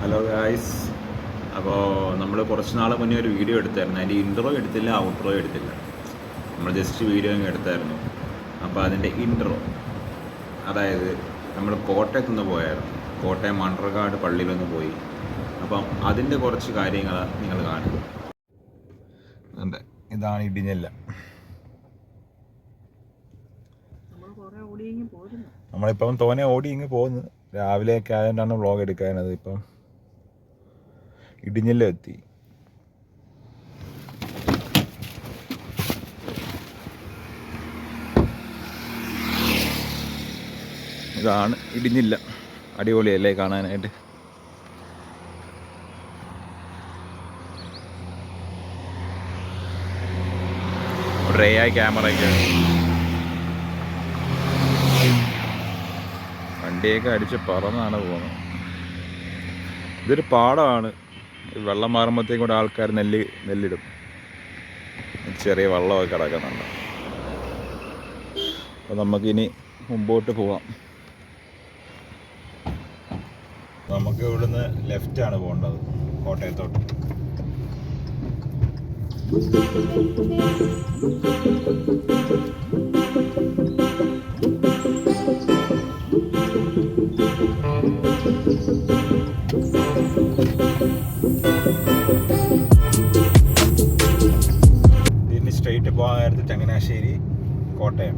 Hello guys. അപ്പോൾ നമ്മൾ കുറച്ച് നാൾ മുന്നേ ഒരു വീഡിയോ എടുത്തായിരുന്നു. അതിൻ്റെ ഇൻട്രോ എടുത്തില്ല, ഔട്ട്രോ എടുത്തില്ല. നമ്മൾ ജസ്റ്റ് വീഡിയോ അങ്ങ് എടുത്തായിരുന്നു. അപ്പോൾ അതിൻ്റെ ഇൻട്രോ, അതായത് നമ്മൾ കോട്ടയത്ത് നിന്ന് പോയായിരുന്നു. കോട്ടയം മണ്ണർകാട് പള്ളിയിലൊന്ന് പോയി. അപ്പം അതിൻ്റെ കുറച്ച് കാര്യങ്ങൾ നിങ്ങൾ കാണും. അതെ, ഇതാണ് ഇടിഞ്ഞില്ല. നമ്മളിപ്പം തോനെ ഓടി ഇങ്ങ് പോകുന്നു. രാവിലെയൊക്കെ ആയതുകൊണ്ടാണ് വ്ളോഗ് എടുക്കാനത്. ഇപ്പം ഇടിഞ്ഞില്ല എത്തി. ഇതാണ് ഇടിഞ്ഞില്ല. അടിപൊളിയല്ലേ കാണാനായിട്ട്. ഒരു AI ക്യാമറയൊക്കെ, വണ്ടിയൊക്കെ അടിച്ച് പറന്നാണ് പോകുന്നത്. ഇതൊരു പാടമാണ്. വെള്ളം മാറുമ്പോഴത്തേക്കും കൂടെ ആൾക്കാർ നെല്ലിടും. ചെറിയ വെള്ളമൊക്കെ കിടക്കുന്നുണ്ട്. അപ്പോൾ നമുക്കിനി മുമ്പോട്ട് പോവാം. നമുക്ക് ഇവിടുന്ന് ലെഫ്റ്റാണ് പോകേണ്ടത്, കോട്ടയത്തോട്ട്. ഇതിന് സ്ട്രെയിറ്റ് പോകാൻ നേരത്ത് ചങ്ങനാശ്ശേരി, കോട്ടയം.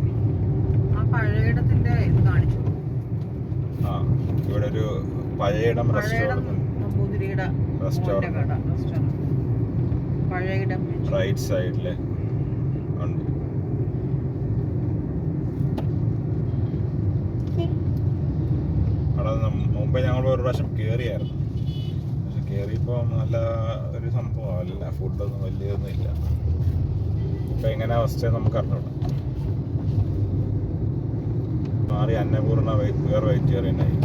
ഇവിടെ ഒരു പഴയിടം റെസ്റ്റോറൻറ്റ്, റൈറ്റ് സൈഡില് ഉണ്ട്. അവിടെ മുമ്പേ ഞങ്ങൾ ഒരു പ്രാവശ്യം കയറിയായിരുന്നു. പക്ഷെ കയറിയപ്പോൾ നല്ല ഒരു സംഭവമല്ല, ഫുഡൊന്നും വലിയൊന്നും ഇല്ല. ഇപ്പം എങ്ങനെ അവസ്ഥ നമുക്ക് അറിഞ്ഞൂടാ. മാറി അന്നപൂർണ്ണ വെജിറ്റേറിയനായി.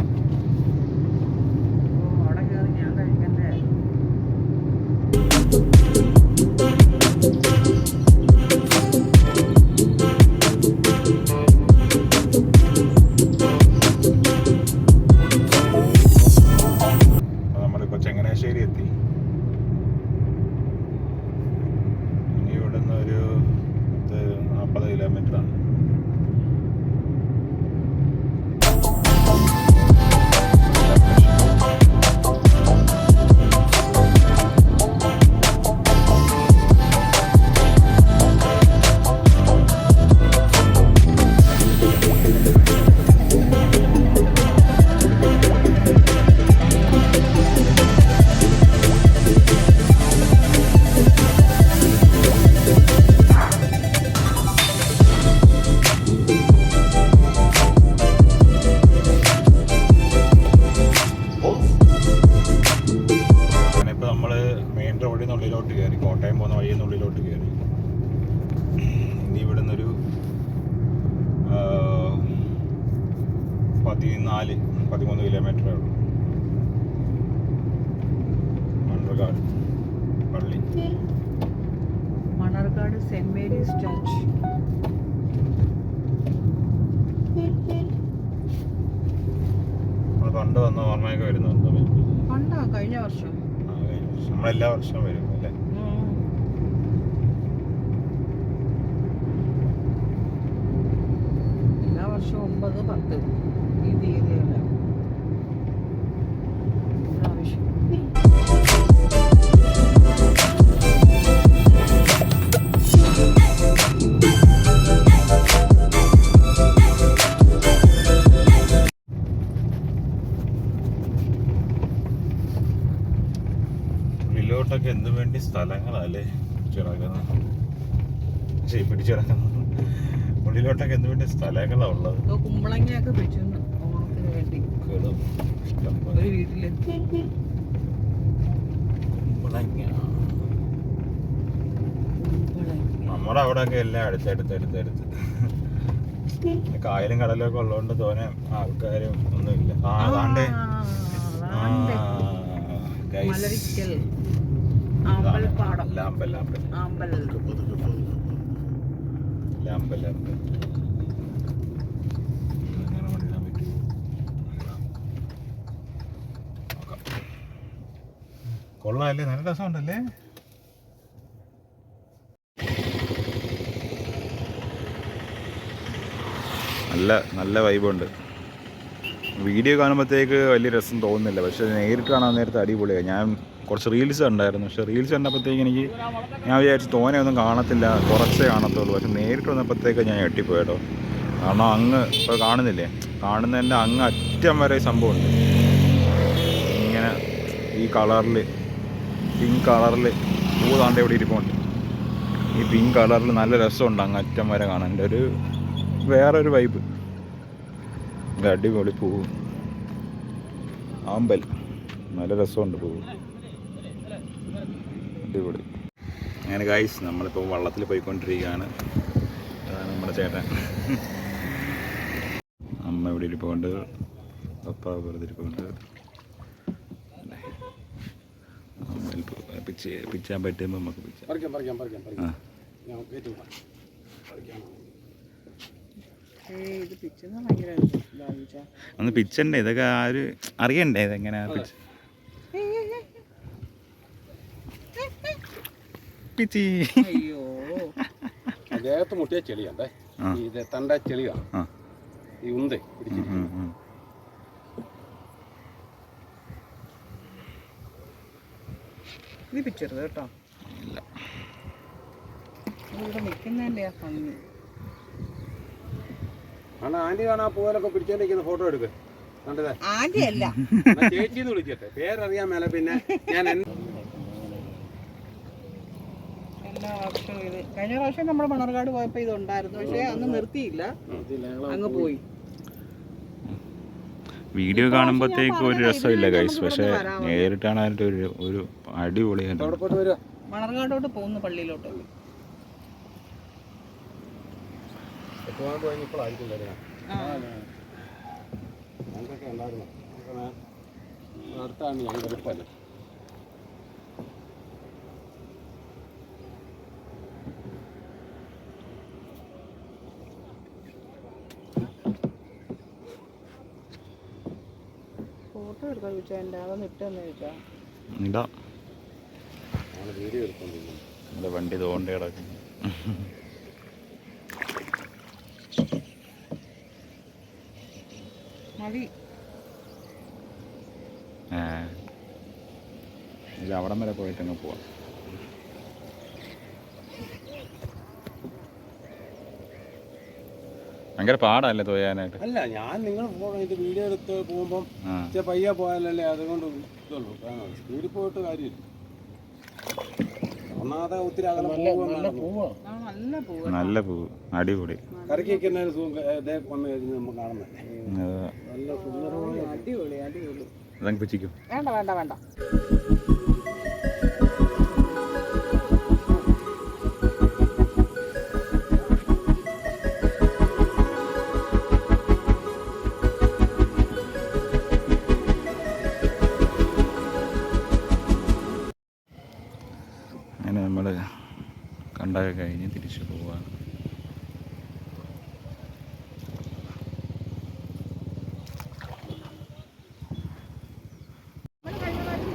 നമ്മളിപ്പോൾ ചങ്ങനാശ്ശേരി എത്തി. ഇനി ഇവിടുന്ന് ഒരു 40 കിലോമീറ്ററാണ്. ഉള്ളിലോട്ട് കയറി, കോട്ടയം പോകുന്ന വഴിയിൽ നിന്ന് ഉള്ളിലോട്ട് കയറി. ഇനി ഇവിടെ നിന്നൊരു 13 കിലോമീറ്ററേ ഉള്ളൂ. മണ്ണർകാട് പള്ളി, മണ്ണർകാട് സെന്റ് മേരീസ് ചർച്ച്. നമ്മൾ പണ്ട് വന്ന ഓർമ്മയൊക്കെ വരുന്നുണ്ട്. പണ്ടാ, കഴിഞ്ഞ വർഷം. നമ്മളെല്ലാ വർഷവും വരും അല്ലേ? എല്ലാ വർഷവും 9, 10 ഈ തീയതിയല്ല പ്രാവശ്യം. ഉള്ളിലോട്ടൊക്കെ എന്തു വേണ്ടി സ്ഥലങ്ങളല്ലേ പിടിച്ചിറക്കുന്നത്. ഉള്ളിലോട്ടൊക്കെ എന്തു വേണ്ടി സ്ഥലങ്ങളാ ഉള്ളത്. കുമ്പളങ്ങയൊക്കെ പിടിച്ചിരുന്നു ഓണത്തിന് വേണ്ടി ഒരു വീട്ടില്. കുമ്പളങ്ങ നമ്മുടെ അവിടെയൊക്കെ എല്ലാം അടുത്തടുത്ത് കായലും കടലൊക്കെ ഉള്ളതുകൊണ്ട് തോനെ ആൾക്കാരും ഒന്നുമില്ല. അതാണ്ട് കൊള്ളാമല്ലേ, നല്ല രസമുണ്ടല്ലേ. നല്ല നല്ല വൈബുണ്ട്. വീഡിയോ കാണുമ്പോഴത്തേക്ക് വലിയ രസം തോന്നുന്നില്ല, പക്ഷേ നേരിട്ട് കാണാൻ നേരത്തെ അടിപൊളിയാണ്. ഞാൻ കുറച്ച് റീൽസ് ഉണ്ടായിരുന്നു, പക്ഷേ റീൽസ് കണ്ടപ്പോഴത്തേക്ക് ഞാൻ വിചാരിച്ചു തോനെയൊന്നും കാണത്തില്ല, കുറച്ചേ കാണത്തുള്ളൂ. പക്ഷെ നേരിട്ട് വന്നപ്പോഴത്തേക്ക് ഞാൻ ഞെട്ടിപ്പോയി കേട്ടോ. കാരണം അങ്ങ് ഇപ്പോൾ കാണുന്നില്ലേ, കാണുന്നതിൻ്റെ അങ്ങ് അറ്റം വരെ സംഭവമുണ്ട്. ഇങ്ങനെ ഈ കളറിൽ, പിങ്ക് കളറിൽ പൂ താണ്ട ഇവിടെ ഇരിപ്പുണ്ട്. ഈ പിങ്ക് കളറിൽ നല്ല രസമുണ്ട് അങ്ങ് അറ്റം വരെ കാണാൻ. എൻ്റെ ഒരു വേറൊരു വൈബ്. അടിപൊളി പൂവ്, ആമ്പൽ, നല്ല രസമുണ്ട് പൂവ്, അടിപൊളി. അങ്ങനെ ഗൈസ്, നമ്മളിപ്പോൾ വള്ളത്തിൽ പോയിക്കൊണ്ടിരിക്കുകയാണ്. അതാണ് നമ്മുടെ ചേട്ടൻ. അമ്മ ഇവിടെ ഇരിപ്പുണ്ട്, പപ്പ വെറുതെ ഇരിപ്പുണ്ട്. പിച്ചാൻ പറ്റുമ്പോൾ നമുക്ക് പിച്ചാം. ഒന്ന് പിച്ചണ്ടേ, ഇതൊക്കെ ആര് അറിയണ്ടേ ഇതെങ്ങനെയാ പിച്ച്. പിച്ചി ദേഹത്ത് മുട്ടിയ ചെളിയുണ്ടേ, ഇത് തണ്ട ചെളിയാണ് ഈ ഉന്തേ പിടിച്ചിരിക്കുന്നത്. ഇത് പിച്ചരുത് കേട്ടോ. ഇവിടെ നിൽക്കുന്നതിൻ്റെ ആ ഭംഗി. ആന്റി കാണാ പൂവലൊക്കെ പിടിച്ചോണ്ടിരിക്കുന്ന ഫോട്ടോ എടുക്ക്. കണ്ടതേ ആന്റി അല്ല, ചേച്ചിന്ന് വിളിക്കട്ടെ, പേരറിയാൻ മേലെ. പിന്നെ ഞാൻ എല്ലാ വർഷവും ഇത്, കഴിഞ്ഞ പ്രാവശ്യം നമ്മൾ മണർകാട് പോയപ്പോൾ ഇതുണ്ടായിരുന്നു, പക്ഷേ അന്ന് നിർത്തിയില്ല, അങ്ങ് പോയി. വീഡിയോ കാണുമ്പോഴത്തേക്ക് ഒരു രസമില്ല ഗൈസ്, പക്ഷേ നേരിട്ടാണായിട്ട് ഒരു അടിപൊളിയായിട്ട്. മണർകാടോട്ട് പോകുന്ന പള്ളിയിലോട്ട് ഞങ്ങൾക്കൊക്കെ ഉണ്ടായിരുന്നു. അടുത്താണ് ഞങ്ങൾ എളുപ്പമല്ല. ഫോട്ടോ എടുക്കാൻ ചോദിച്ചാൽ എൻ്റെ അതൊന്ന് ഇട്ടെന്ന് ചോദിച്ചാൽ ഇടാം. വീഡിയോ എടുത്തോണ്ടിരിക്കുന്നു. നമ്മുടെ വണ്ടി തോണ്ടി കിടക്കും. മതി. ഇത് അവിടം വരെ പോയിട്ട് അങ്ങ് പോവാം. ഭയങ്കര പാടല്ലേ തോയാനായിട്ട്. അല്ല, ഞാൻ നിങ്ങൾ ഇത് വീഡിയോ എടുത്ത് പോകുമ്പം പയ്യ പോയാലല്ലേ അതുകൊണ്ട് ഇതുള്ളൂ. സ്പീഡിൽ പോയിട്ട് കാര്യമില്ല. ഒന്നാമതെ ഒത്തിരി നല്ല പൂവ്, അടിപൊളി. കരക്കി വയ്ക്കുന്ന വന്നു കഴിഞ്ഞ് നമ്മൾ കാണുന്നത് നല്ല സുന്ദരമായ അടിപൊളി അടിപൊളി. അതങ്ങ് പിച്ചിക്കും. വേണ്ട വേണ്ട വേണ്ട. അങ്ങനെ നമ്മൾ കണ്ടൊക്കെ കഴിഞ്ഞ് തിരിച്ചു പോവാണ്.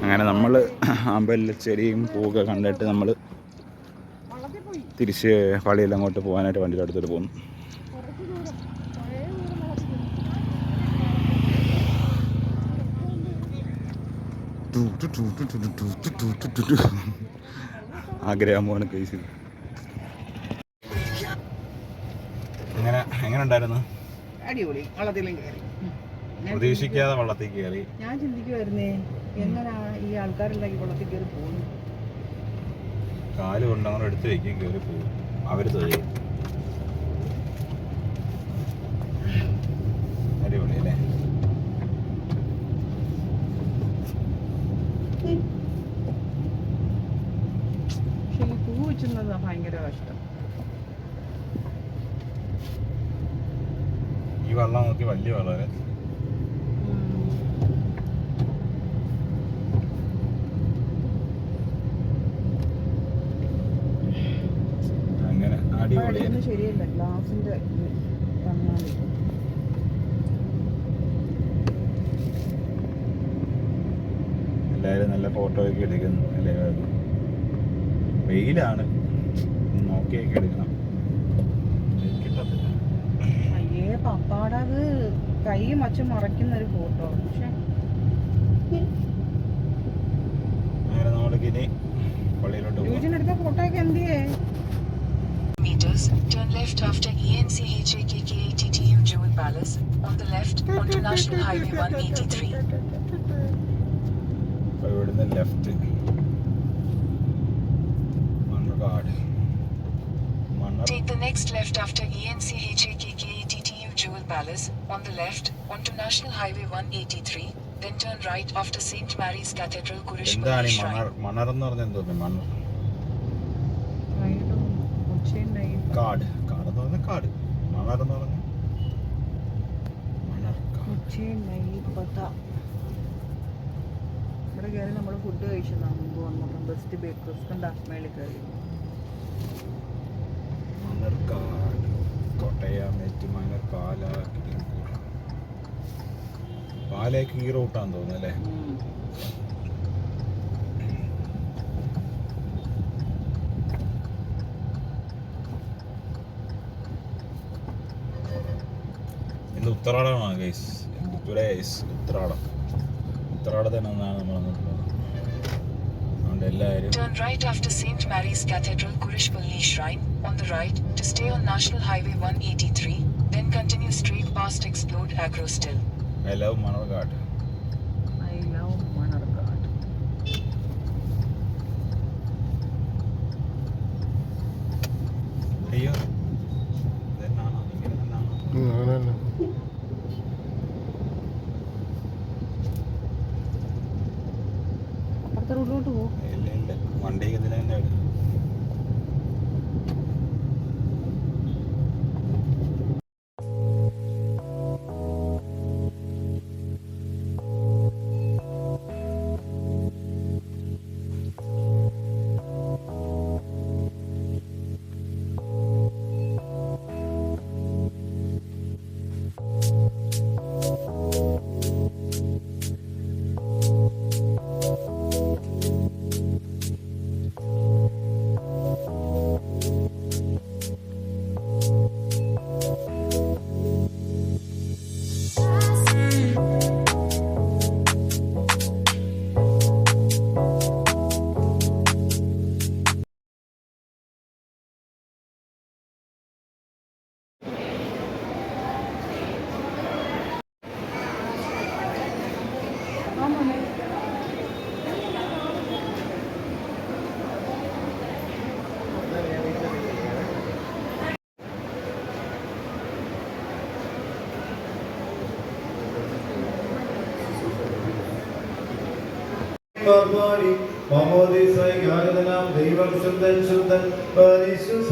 അങ്ങനെ നമ്മൾ അമ്പലിലെ ചെടിയും പൂവൊക്കെ കണ്ടിട്ട് നമ്മൾ തിരിച്ച് പള്ളിയിൽ അങ്ങോട്ട് പോകാനായിട്ട് വണ്ടിയുടെ അടുത്തോട്ട് പോകുന്നു. ആഗ്രഹമാണ് കേസ്. എങ്ങനെ ഉണ്ടായിരുന്നു? അടിപൊളി. വള്ളത്തിലും കയറി, പ്രതീക്ഷിക്കാതെ വള്ളത്തിൽ കയറി. ഞാൻ ചിന്തിക്കുമായിരുന്നേ എങ്ങനെയാ ഈ ആൾക്കാരെല്ലാം ഈ വള്ളത്തിൽ കയറി പോകുന്നു. കാല് കൊണ്ട് അങ്ങനെ എടുത്ത് വയ്ക്കും, കയറി പോകും. അവർ തൊഴിൽ അടിപൊളി അല്ലേ? പക്ഷെ ഈ പൂ വെച്ചുന്നത് ഭയങ്കര കഷ്ടം. ഈ വെള്ളം നോക്കി വലിയ വെള്ളം. അങ്ങനെ അടിപൊളി. ശരിയല്ല, ഗ്ലാസിന്റെ കണ്ണാടി. നല്ല എല്ലാവരും നല്ല ഫോട്ടോ ഒക്കെ എടുക്കുന്നു അല്ലേ? വെയിലാണ്, നോക്കിയൊക്കെ എടുക്കണം. കിട്ടത്തില്ല. അയ്യേ പപ്പാടെ അത് കൈ മച്ച് മറയ്ക്കുന്ന ഒരു ഫോട്ടോ. പക്ഷെ അങ്ങനെ നമ്മൾക്ക് ഇനി പള്ളിയിലോട്ട് പോകാം. യൂജിനെടുത്ത ഫോട്ടോ ഒക്കെ എന്ത് ചെയ്യേ? meters, turn left after ENCHAKKATTU Jewel Palace, on the left, onto National Highway 183. അപ്പോൾ ഇവിടുന്ന് left Manarcad. Take the next left after ENCHAKKATTU Jewel Palace, on the left, onto National Highway 183, then turn right after St. Mary's Cathedral, എന്താണ് Kurishpalli ഈ Shrine. മണർ എന്ന് പറഞ്ഞാൽ എന്തോന്നു? മണ്ണർ കാട്. കാടെന്ന് പറഞ്ഞാൽ കാട്. മണർ എന്ന് പറഞ്ഞാൽ ഇവിടെ കയറി നമ്മൾ ഫുഡ് കഴിച്ചതാണ് മുമ്പ് വന്നപ്പം. ബെസ്റ്റ് ബേക്കേഴ്സ് കണ്ട മേളിൽ കയറി. മണർകാട്, കോട്ടയം, ഏറ്റുമാനൂർ, പാല, കിളിയങ്കോട്. പാലേക്ക് ഈ റൂട്ടാന്ന് തോന്നുന്നു അല്ലേ? ഇന്ന് ഉത്രാടമാണ് ഗൈസ്. ഉത്രാടത്തിന് ഒന്നാണ് നമ്മൾ വന്നിട്ടുള്ളത്. അതുകൊണ്ട് എല്ലാവരും Turn right after St. Mary's Cathedral, Kurishpalli Shrine, on the right, to stay on National Highway 183, then continue straight past Explode Agro Still. I love Manarcad. I love Manarcad. അയ്യോ ഇതെന്നാണോ? ഇങ്ങനെ തന്നെയാണോ? അപ്പുറത്തെ റൂട്ടിലോട്ട് പോകും. ഇല്ല ഇല്ല, വണ്ടിക്ക് ഇതിന് തന്നെ വരും. ദൈവം ശുദ്ധൻ ശുദ്ധൻ പരിശുദ്ധ.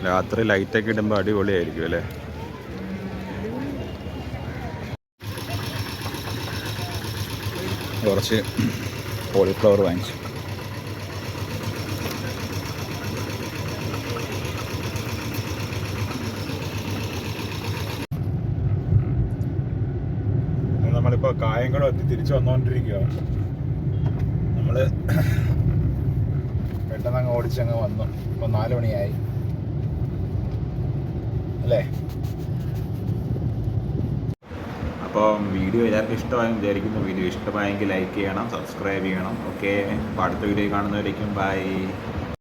രാത്രി ലൈറ്റൊക്കെ ഇടുമ്പോൾ അടിപൊളിയായിരിക്കും അല്ലേ? കുറച്ച് കോളിഫ്ലവർ വാങ്ങിച്ചു. നമ്മളിപ്പോൾ കായംകുളം എത്തി തിരിച്ചു വന്നുകൊണ്ടിരിക്കുകയാണ്. നമ്മൾ പെട്ടെന്ന് അങ്ങ് ഓടിച്ചങ്ങ് വന്നു. ഇപ്പോൾ 4 മണിയായി അല്ലേ? അപ്പോൾ വീഡിയോ എല്ലാവർക്കും ഇഷ്ടമായെന്ന് വിചാരിക്കുന്നു. വീഡിയോ ഇഷ്ടമായെങ്കിൽ ലൈക്ക് ചെയ്യണം, സബ്സ്ക്രൈബ് ചെയ്യണം. ഓക്കെ, അപ്പോൾ അടുത്ത വീഡിയോ കാണുന്നവരേക്കും ബൈ.